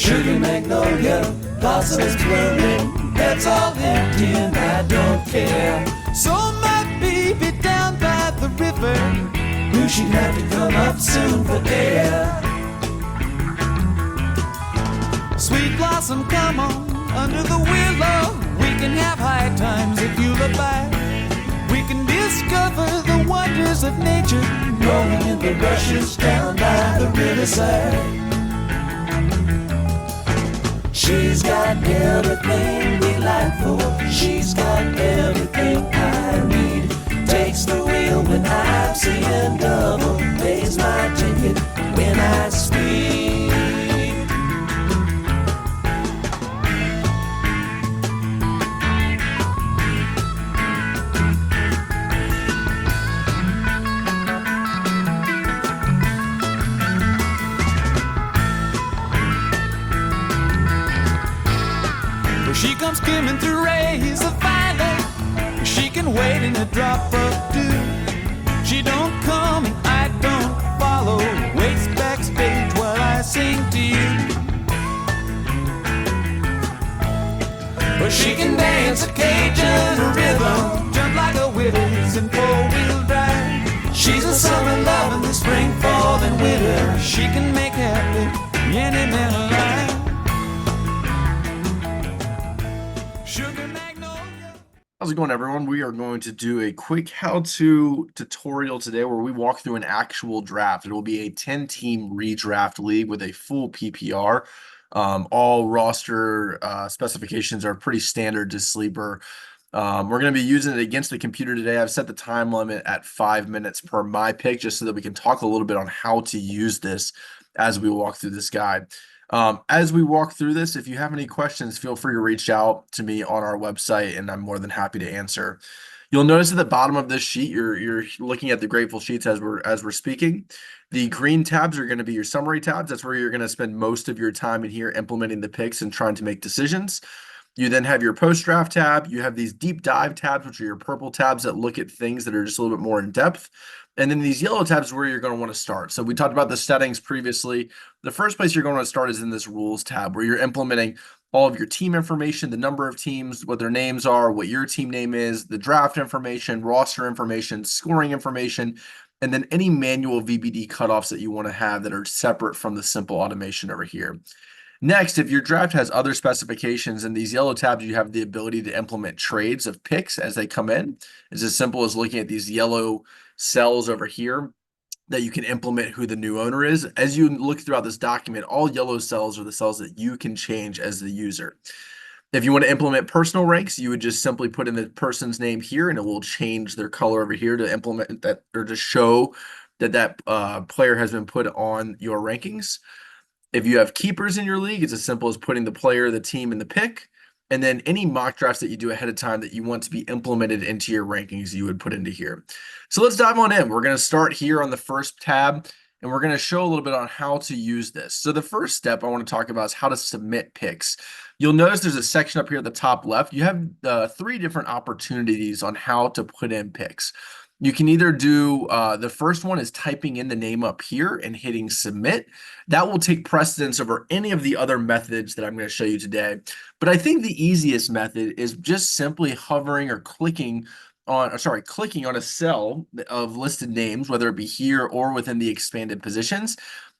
Sugar magnolia, blossoms blooming, that's all empty and I don't care. So my baby down by the river knew she'd have to come up soon for air. Sweet blossom, come on, under the willow. We can have high times if you'll abide. We can discover the wonders of nature, rolling in the rushes down by the riverside. She's got everything delightful. She's got everything I need. Takes the wheel when I'm seeing double. Pays my ticket when I speed. She comes skimming through rays of violet. She can wait in a drop of dew. She don't come and I don't follow. Waits backstage while I sing to you. But she can dance a Cajun rhythm, jump like a whiz in four-wheel drive. She's a summer love in the spring, fall, and winter. She can make happy any man alive. How's it going, everyone? We are going to do a quick how-to tutorial today where we walk through an actual draft. It will be a 10-team redraft league with a full PPR. All roster specifications are pretty standard to Sleeper. We're going to be using it against the computer today. I've set the time limit at 5 minutes per my pick just so that we can talk a little bit on how to use this as we walk through this guide. As we walk through this, if you have any questions, feel free to reach out to me on our website, and I'm more than happy to answer. You'll notice at the bottom of this sheet, you're looking at the Grateful Sheets as we're speaking. The green tabs are going to be your summary tabs. That's where you're going to spend most of your time in here implementing the picks and trying to make decisions. You then have your post-draft tab. You have these deep dive tabs, which are your purple tabs that look at things that are just a little bit more in depth. And then these yellow tabs are where you're going to want to start. So we talked about the settings previously. The first place you're going to start is in this rules tab where you're implementing all of your team information, the number of teams, what their names are, what your team name is, the draft information, roster information, scoring information, and then any manual VBD cutoffs that you want to have that are separate from the simple automation over here. Next, if your draft has other specifications, in these yellow tabs, you have the ability to implement trades of picks as they come in. It's as simple as looking at these yellow cells over here that you can implement who the new owner is. As you look throughout this document, all yellow cells are the cells that you can change as the user. If you want to implement personal ranks, you would just simply put in the person's name here and it will change their color over here to implement that or to show that player has been put on your rankings. If you have keepers in your league, it's as simple as putting the player, the team, and the pick. And then any mock drafts that you do ahead of time that you want to be implemented into your rankings, you would put into here. So let's dive on in. We're going to start here on the first tab, and we're going to show a little bit on how to use this. So the first step I want to talk about is how to submit picks. You'll notice there's a section up here at the top left. You have 3 different opportunities on how to put in picks. You can either do, the first one is typing in the name up here and hitting submit. That will take precedence over any of the other methods that I'm going to show you today. But I think the easiest method is just simply hovering or clicking on a cell of listed names, whether it be here or within the expanded positions,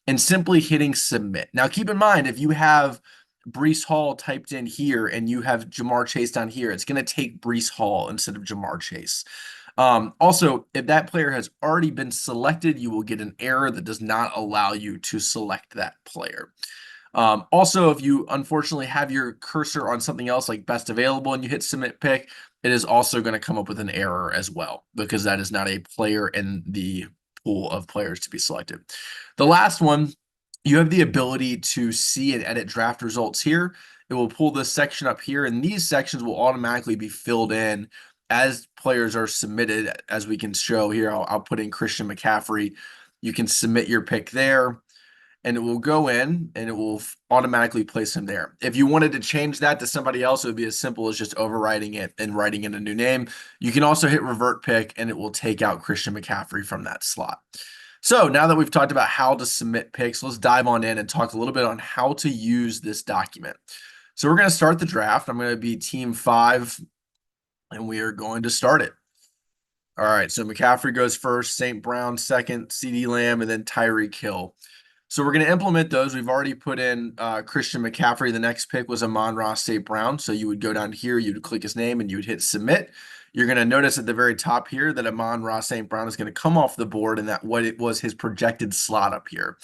and simply hitting submit. Now, keep in mind, if you have Breece Hall typed in here and you have Ja'Marr Chase down here, it's going to take Breece Hall instead of Ja'Marr Chase. Also, if that player has already been selected, you will get an error that does not allow you to select that player. Also, if you unfortunately have your cursor on something else like best available and you hit submit pick, it is also going to come up with an error as well because that is not a player in the pool of players to be selected. The last one, you have the ability to see and edit draft results here. It will pull this section up here, and these sections will automatically be filled in as players are submitted. As we can show here, I'll put in Christian McCaffrey. You can submit your pick there, and it will go in, and it will automatically place him there. If you wanted to change that to somebody else, it would be as simple as just overwriting it and writing in a new name. You can also hit revert pick, and it will take out Christian McCaffrey from that slot. So now that we've talked about how to submit picks, let's dive on in and talk a little bit on how to use this document. So we're going to start the draft. I'm going to be team 5, and we are going to start it. All right, so McCaffrey goes first, St. Brown second, CeeDee Lamb, and then Tyreek Hill. So we're going to implement those. We've already put in Christian McCaffrey. The next pick was Amon-Ra St. Brown. So you would go down here, you would click his name, and you would hit submit. You're going to notice at the very top here that Amon-Ra St. Brown is going to come off the board, and that what it was his projected slot up here.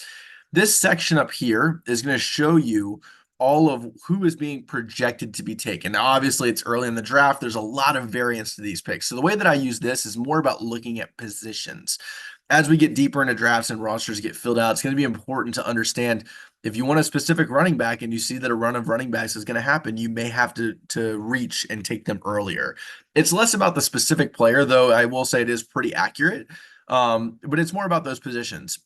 This section up here is going to show you all of who is being projected to be taken. Now, obviously, it's early in the draft. There's a lot of variance to these picks. So the way that I use this is more about looking at positions. As we get deeper into drafts and rosters get filled out, it's going to be important to understand if you want a specific running back and you see that a run of running backs is going to happen, you may have to reach and take them earlier. It's less about the specific player, though I will say it is pretty accurate, but it's more about those positions.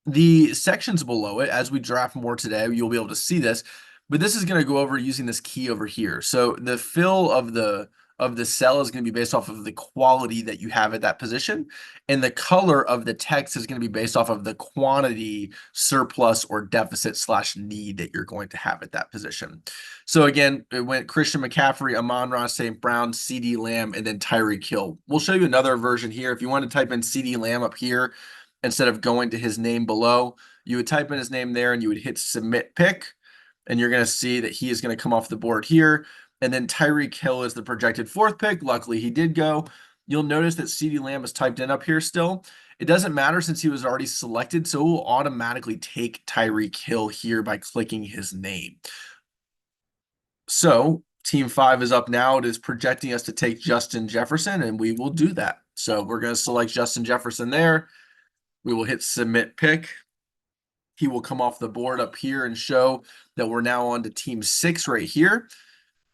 The sections below it, as we draft more today, you'll be able to see this, but this is going to go over using this key over here. So the fill of the cell is going to be based off of the quality that you have at that position, and the color of the text is going to be based off of the quantity, surplus, or deficit / need that you're going to have at that position. So again, it went Christian McCaffrey, Amon-Ra St. Brown, CeeDee Lamb, and then Tyreek Hill. We'll show you another version here. If you want to type in CeeDee Lamb up here, instead of going to his name below, you would type in his name there and you would hit submit pick, and you're going to see that he is going to come off the board here. And then Tyreek Hill is the projected 4th pick. Luckily, he did go. You'll notice that CeeDee Lamb is typed in up here still. It doesn't matter since he was already selected, so it will automatically take Tyreek Hill here by clicking his name. So team 5 is up now. It is projecting us to take Justin Jefferson, and we will do that. So we're going to select Justin Jefferson there. We will hit submit pick. He will come off the board up here and show that we're now on to team 6 right here.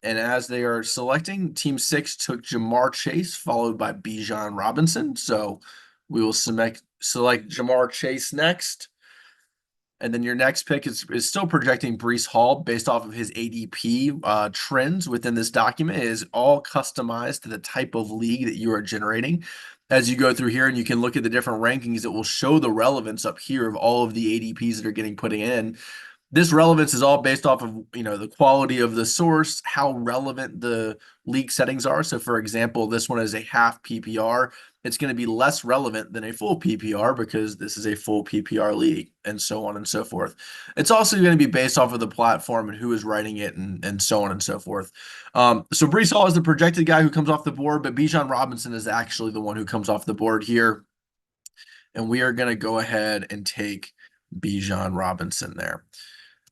And as they are selecting, team 6 took Ja'Marr Chase, followed by Bijan Robinson. So we will select Ja'Marr Chase next. And then your next pick is still projecting Breece Hall based off of his ADP trends within this document. It is all customized to the type of league that you are generating. As you go through here and you can look at the different rankings, it will show the relevance up here of all of the ADPs that are getting put in. This relevance is all based off of, the quality of the source, how relevant the league settings are. So for example, this one is a half PPR. It's going to be less relevant than a full PPR because this is a full PPR league, and so on and so forth. It's also going to be based off of the platform and who is writing it, and so on and so forth. So Breece Hall is the projected guy who comes off the board, but Bijan Robinson is actually the one who comes off the board here. And we are going to go ahead and take Bijan Robinson there.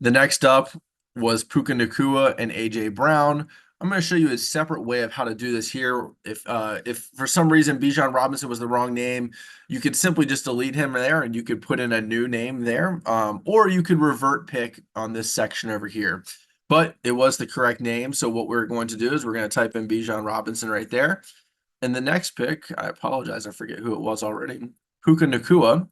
The next up was Puka Nacua and AJ Brown. I'm going to show you a separate way of how to do this here. If for some reason Bijan Robinson was the wrong name, you could simply just delete him there and you could put in a new name there, or you could revert pick on this section over here. But it was the correct name, so what we're going to do is we're going to type in Bijan Robinson right there. And the next pick, I apologize, I forget who it was already, Puka Nacua.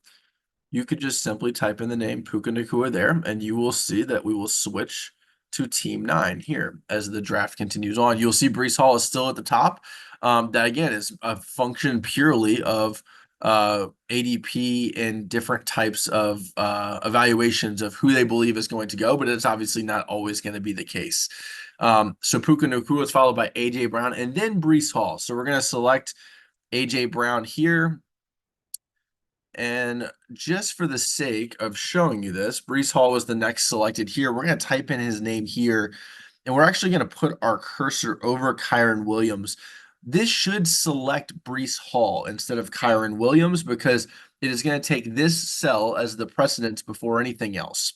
You could just simply type in the name Puka Nacua there, and you will see that we will switch to team 9 here as the draft continues on. You'll see Breece Hall is still at the top. That again is a function purely of ADP and different types of evaluations of who they believe is going to go, but it's obviously not always going to be the case. So Puka Nacua is followed by AJ Brown and then Breece Hall. So we're going to select AJ Brown here. And just for the sake of showing you this, Breece Hall was the next selected here. We're going to type in his name here, and we're actually going to put our cursor over Kyren Williams. This should select Breece Hall instead of Kyren Williams because it is going to take this cell as the precedence before anything else.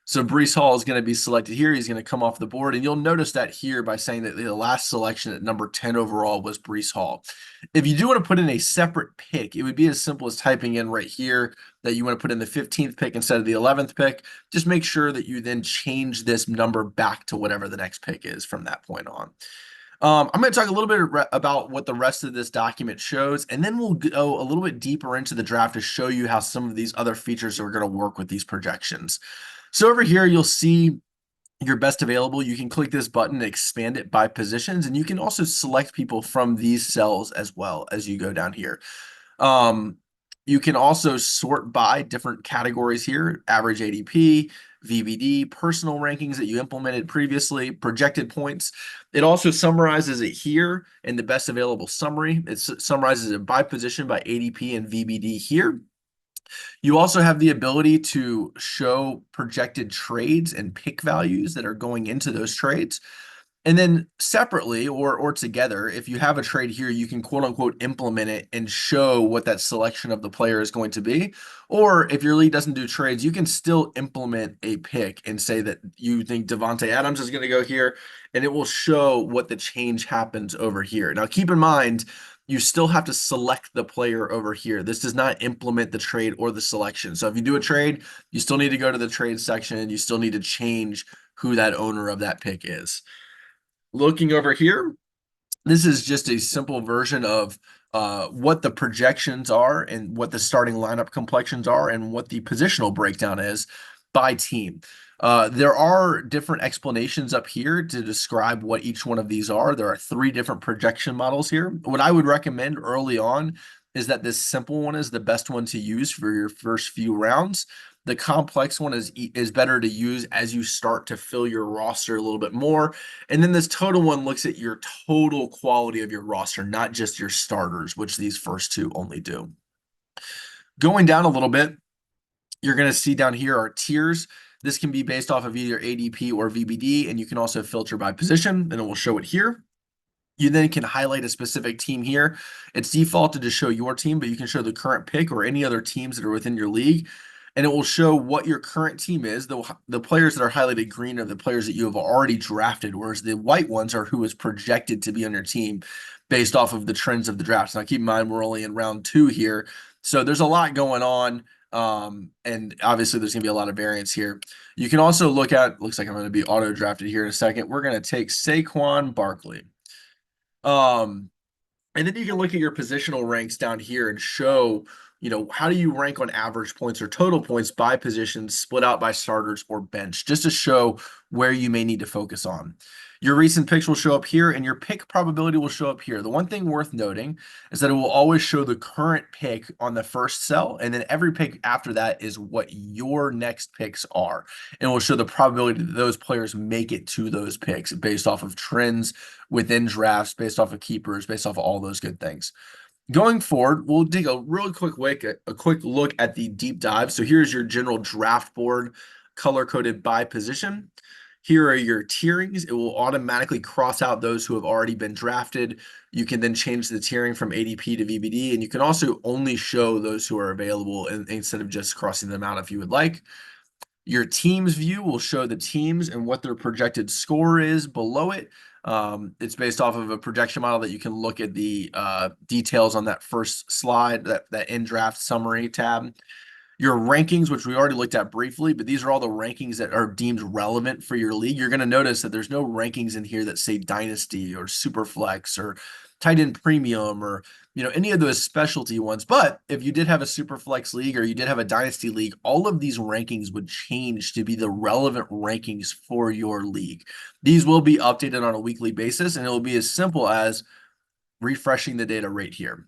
So Breece Hall is going to be selected here. He's going to come off the board, and you'll notice that here by saying that the last selection at number 10 overall was Breece Hall. If you do want to put in a separate pick, it would be as simple as typing in right here that you want to put in the 15th pick instead of the 11th pick. Just make sure that you then change this number back to whatever the next pick is from that point on. I'm going to talk a little bit about what the rest of this document shows, and then we'll go a little bit deeper into the draft to show you how some of these other features are going to work with these projections. So over here, you'll see your best available. You can click this button and expand it by positions, and you can also select people from these cells as well as you go down here. You can also sort by different categories here: average ADP, VBD, personal rankings that you implemented previously, projected points. It also summarizes it here in the best available summary. It summarizes it by position by ADP and VBD here. You also have the ability to show projected trades and pick values that are going into those trades. And then separately or together, if you have a trade here, you can quote unquote implement it and show what that selection of the player is going to be. Or if your league doesn't do trades, you can still implement a pick and say that you think Devontae Adams is going to go here, and it will show what the change happens over here. Now, keep in mind, you still have to select the player over here. This does not implement the trade or the selection. So if you do a trade, you still need to go to the trade section. You still need to change who that owner of that pick is. Looking over here, this is just a simple version of what the projections are and what the starting lineup complexions are and what the positional breakdown is by team. There are different explanations up here to describe what each one of these are. There are 3 different projection models here. What I would recommend early on is that this simple one is the best one to use for your first few rounds. The complex one is better to use as you start to fill your roster a little bit more. And then this total one looks at your total quality of your roster, not just your starters, which these first 2 only do. Going down a little bit, you're going to see down here are tiers. This can be based off of either ADP or VBD, and you can also filter by position, and it will show it here. You then can highlight a specific team here. It's defaulted to show your team, but you can show the current pick or any other teams that are within your league. And it will show what your current team is. The players that are highlighted green are the players that you have already drafted, whereas the white ones are who is projected to be on your team based off of the trends of the draft. Now, keep in mind, we're only in round 2 here. So there's a lot going on. And obviously there's going to be a lot of variance here. You can also look at, looks like I'm going to be auto drafted here in a second. We're going to take Saquon Barkley. And then you can look at your positional ranks down here and show, how do you rank on average points or total points by positions, split out by starters or bench, just to show where you may need to focus on. Your recent picks will show up here, and your pick probability will show up here. The one thing worth noting is that it will always show the current pick on the first cell, and then every pick after that is what your next picks are. And it will show the probability that those players make it to those picks based off of trends within drafts, based off of keepers, based off of all those good things. Going forward, we'll take a real quick look at the deep dive. So here's your general draft board, color-coded by position. Here are your tierings. It will automatically cross out those who have already been drafted. You can then change the tiering from ADP to VBD, and you can also only show those who are available instead of just crossing them out if you would like. Your teams view will show the teams and what their projected score is below it. It's based off of a projection model that you can look at the details on that first slide, that in draft summary tab. Your rankings, which we already looked at briefly, but these are all the rankings that are deemed relevant for your league. You're going to notice that there's no rankings in here that say Dynasty or Superflex or Tight End Premium or any of those specialty ones. But if you did have a Superflex league or you did have a Dynasty league, all of these rankings would change to be the relevant rankings for your league. These will be updated on a weekly basis, and it will be as simple as refreshing the data right here.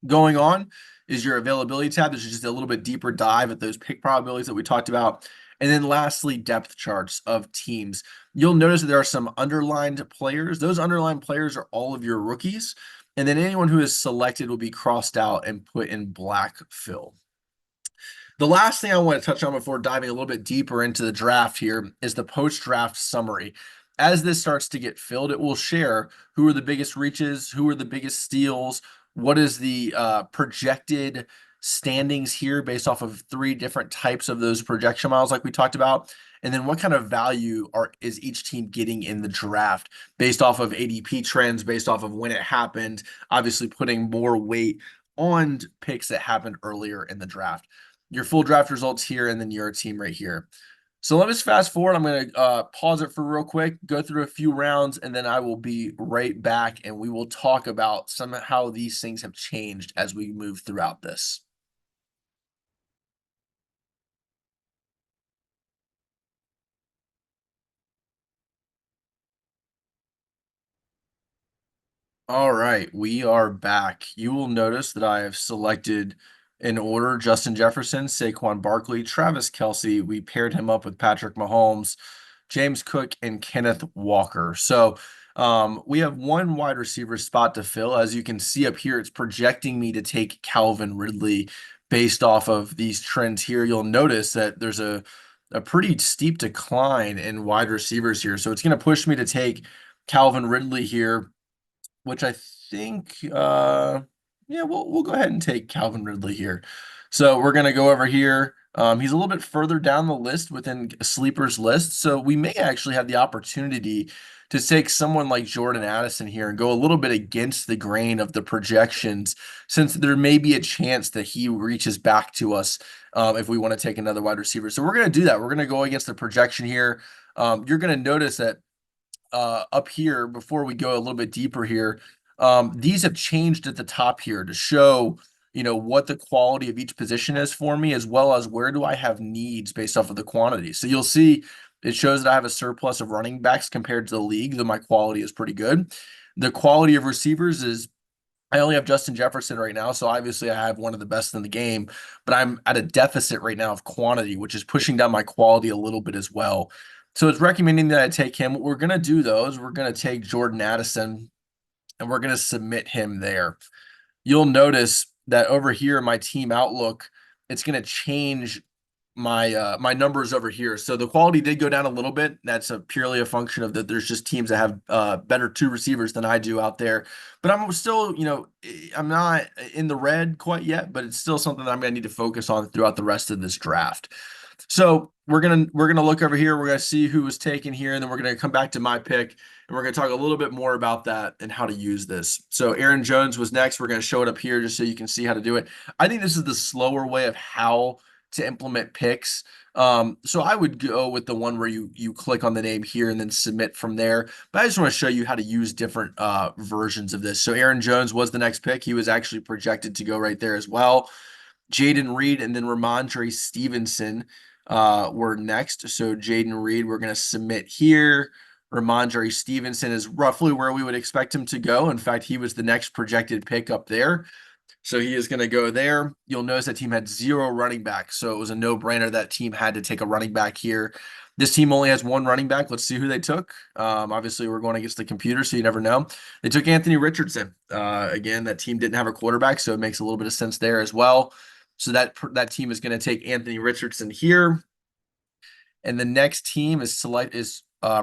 Going on is your availability tab. This is just a little bit deeper dive at those pick probabilities that we talked about. And then lastly, depth charts of teams. You'll notice that there are some underlined players. Those underlined players are all of your rookies. And then anyone who is selected will be crossed out and put in black fill. The last thing I want to touch on before diving a little bit deeper into the draft here is the post-draft summary. As this starts to get filled, it will share who are the biggest reaches, who are the biggest steals, what is the projected standings here based off of 3 different types of those projection models like we talked about, and then what kind of value is each team getting in the draft based off of ADP trends, based off of when it happened, obviously putting more weight on picks that happened earlier in the draft. Your full draft results here, and then your team right here. So let us fast forward. I'm going to pause it for real quick, go through a few rounds, and then I will be right back, and we will talk about how these things have changed as we move throughout this. All right, we are back. You will notice that I have selected in order: Justin Jefferson, Saquon Barkley, Travis Kelce. We paired him up with Patrick Mahomes, James Cook, and Kenneth Walker. So we have one wide receiver spot to fill. As you can see up here, it's projecting me to take Calvin Ridley based off of these trends here. You'll notice that there's a pretty steep decline in wide receivers here. So it's going to push me to take Calvin Ridley here, which I think, yeah, we'll go ahead and take Calvin Ridley here. So we're going to go over here. He's a little bit further down the list within Sleeper's list. So we may actually have the opportunity to take someone like Jordan Addison here and go a little bit against the grain of the projections, since there may be a chance that he reaches back to us if we want to take another wide receiver. So we're going to do that. We're going to go against the projection here. You're going to notice that up here, before we go a little bit deeper here, these have changed at the top here to show, what the quality of each position is for me, as well as where do I have needs based off of the quantity. So you'll see it shows that I have a surplus of running backs compared to the league, though my quality is pretty good. The quality of receivers is, I only have Justin Jefferson right now, so obviously I have one of the best in the game, but I'm at a deficit right now of quantity, which is pushing down my quality a little bit as well. So it's recommending that I take him. What we're going to do, though, is we're going to take Jordan Addison and we're going to submit him there. You'll notice that over here in my team outlook, it's going to change my numbers over here. So the quality did go down a little bit. That's purely a function of that there's just teams that have better two receivers than I do out there. But I'm still, I'm not in the red quite yet, but it's still something that I'm going to need to focus on throughout the rest of this draft. So we're gonna look over here. We're gonna see who was taken here, and then we're gonna come back to my pick, and we're gonna talk a little bit more about that and how to use this. So Aaron Jones was next. We're gonna show it up here just so you can see how to do it. I think this is the slower way of how to implement picks. So I would go with the one where you click on the name here and then submit from there. But I just want to show you how to use different versions of this. So Aaron Jones was the next pick. He was actually projected to go right there as well. Jayden Reed and then Ramondre Stevenson were next. So Jayden Reed, we're going to submit here. Ramondre Stevenson is roughly where we would expect him to go. In fact, he was the next projected pick up there. So he is going to go there. You'll notice that team had 0 running backs. So it was a no-brainer that team had to take a running back here. This team only has 1 running back. Let's see who they took. Obviously, we're going against the computer, so you never know. They took Anthony Richardson. Again, that team didn't have a quarterback, so it makes a little bit of sense there as well. So that team is going to take Anthony Richardson here. And the next team is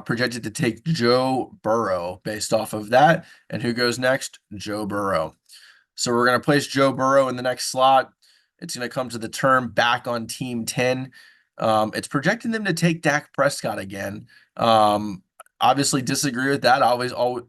projected to take Joe Burrow based off of that. And who goes next? Joe Burrow. So we're going to place Joe Burrow in the next slot. It's going to come to the turn back on team 10. It's projecting them to take Dak Prescott again. Obviously disagree with that.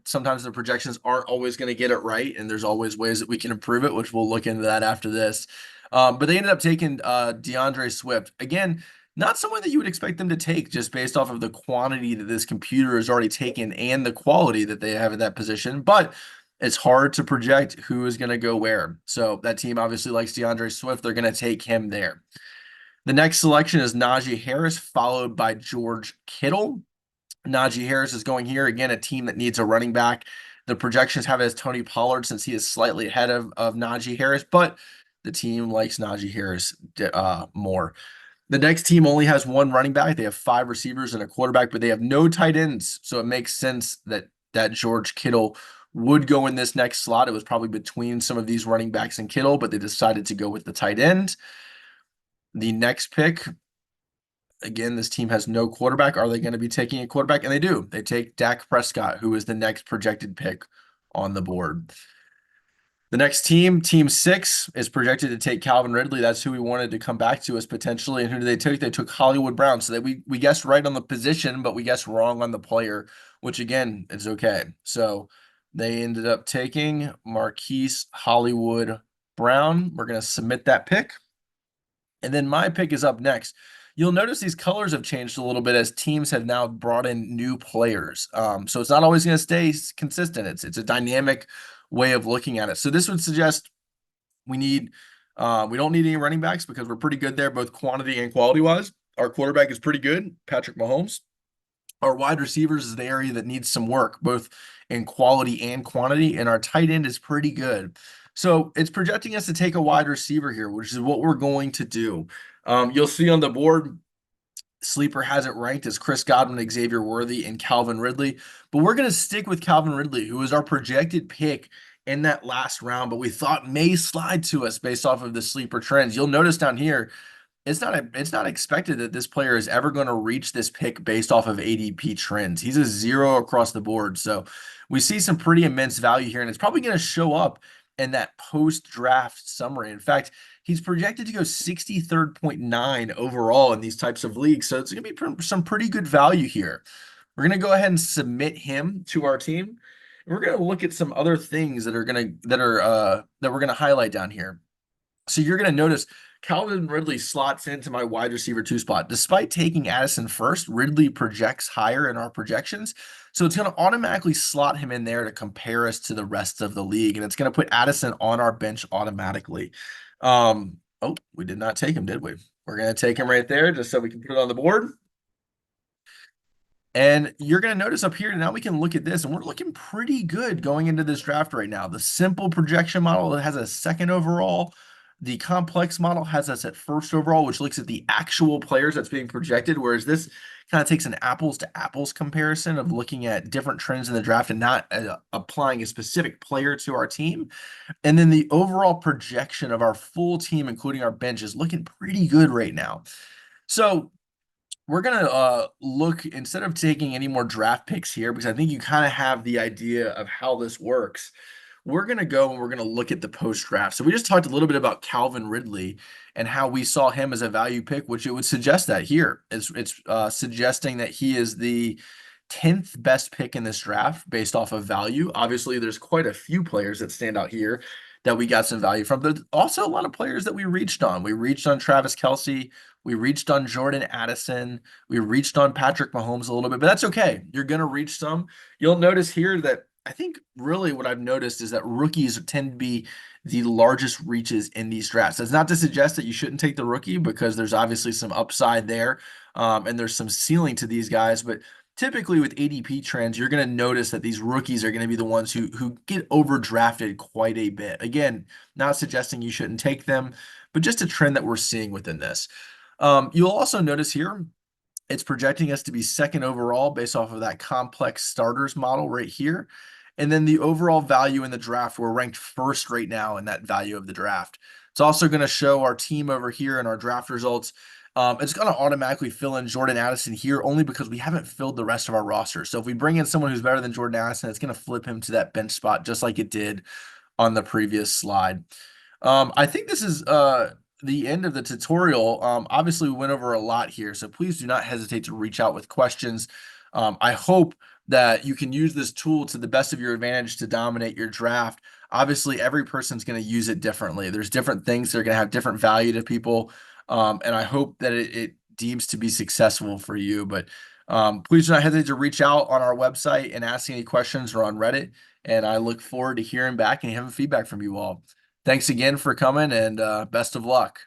Sometimes the projections aren't always going to get it right, and there's always ways that we can improve it, which we'll look into that after this. But they ended up taking DeAndre Swift. Again, not someone that you would expect them to take just based off of the quantity that this computer has already taken and the quality that they have at that position. But it's hard to project who is going to go where. So that team obviously likes DeAndre Swift. They're going to take him there. The next selection is Najee Harris, followed by George Kittle. Najee Harris is going here. Again, a team that needs a running back. The projections have it as Tony Pollard, since he is slightly ahead of Najee Harris, but the team likes Najee Harris more. The next team only has 1 running back. They have 5 receivers and a quarterback, but they have no tight ends. So it makes sense that George Kittle would go in this next slot. It was probably between some of these running backs and Kittle, but they decided to go with the tight end. The next pick, again, this team has no quarterback. Are they going to be taking a quarterback? And they do. They take Dak Prescott, who is the next projected pick on the board. The next team, team 6, is projected to take Calvin Ridley. That's who we wanted to come back to us potentially. And who did they take? They took Hollywood Brown. So that we guessed right on the position, but we guessed wrong on the player, which again, is okay. So they ended up taking Marquise Hollywood Brown. We're going to submit that pick. And then my pick is up next. You'll notice these colors have changed a little bit as teams have now brought in new players. So it's not always going to stay consistent. It's a dynamic way of looking at it. So this would suggest we don't need any running backs because we're pretty good there, both quantity and quality wise. Our quarterback is pretty good, Patrick Mahomes. Our wide receivers is the area that needs some work, both in quality and quantity, and our tight end is pretty good. So it's projecting us to take a wide receiver here, which is what we're going to do. You'll see on the board, Sleeper has it ranked as Chris Godwin, Xavier Worthy, and Calvin Ridley. But we're going to stick with Calvin Ridley, who was our projected pick in that last round, but we thought may slide to us based off of the sleeper trends. You'll notice down here, it's not expected that this player is ever going to reach this pick based off of ADP trends. He's a 0 across the board. So we see some pretty immense value here, and it's probably going to show up in that post-draft summary. In fact, he's projected to go 63.9 overall in these types of leagues. So it's going to be some pretty good value here. We're going to go ahead and submit him to our team. We're going to look at some other things that we're going to highlight down here. So you're going to notice Calvin Ridley slots into my wide receiver 2 spot. Despite taking Addison first, Ridley projects higher in our projections. So it's going to automatically slot him in there to compare us to the rest of the league. And it's going to put Addison on our bench automatically. Oh, we did not take him, did we? We're going to take him right there just so we can put it on the board. And you're going to notice up here, now we can look at this, and we're looking pretty good going into this draft right now. The simple projection model has a second overall. The complex model has us at first overall, which looks at the actual players that's being projected, whereas this kind of takes an apples to apples comparison of looking at different trends in the draft and not applying a specific player to our team. And then the overall projection of our full team, including our bench, is looking pretty good right now. So we're gonna look, instead of taking any more draft picks here, because I think you kind of have the idea of how this works. We're gonna go and we're gonna look at the post draft. So we just talked a little bit about Calvin Ridley and how we saw him as a value pick, which it would suggest that here it's suggesting that he is the 10th best pick in this draft based off of value. Obviously, there's quite a few players that stand out here that we got some value from. There's also a lot of players that we reached on. We reached on Travis Kelce. We reached on Jordan Addison. We reached on Patrick Mahomes a little bit, but that's okay. You're going to reach some. You'll notice here that I think really what I've noticed is that rookies tend to be the largest reaches in these drafts. That's not to suggest that you shouldn't take the rookie, because there's obviously some upside there, and there's some ceiling to these guys. But typically with ADP trends, you're going to notice that these rookies are going to be the ones who get overdrafted quite a bit. Again, not suggesting you shouldn't take them, but just a trend that we're seeing within this. You'll also notice here, it's projecting us to be second overall based off of that complex starters model right here. And then the overall value in the draft, we're ranked first right now in that value of the draft. It's also going to show our team over here in our draft results. It's going to automatically fill in Jordan Addison here only because we haven't filled the rest of our roster. So if we bring in someone who's better than Jordan Addison, it's going to flip him to that bench spot just like it did on the previous slide. I think this is the end of the tutorial. Obviously, we went over a lot here, so please do not hesitate to reach out with questions. I hope that you can use this tool to the best of your advantage to dominate your draft. Obviously, every person's going to use it differently. There's different things that are going to have different value to people, and I hope that it deems to be successful for you. But please do not hesitate to reach out on our website and ask any questions, or on Reddit, and I look forward to hearing back and having feedback from you all. Thanks again for coming, and best of luck.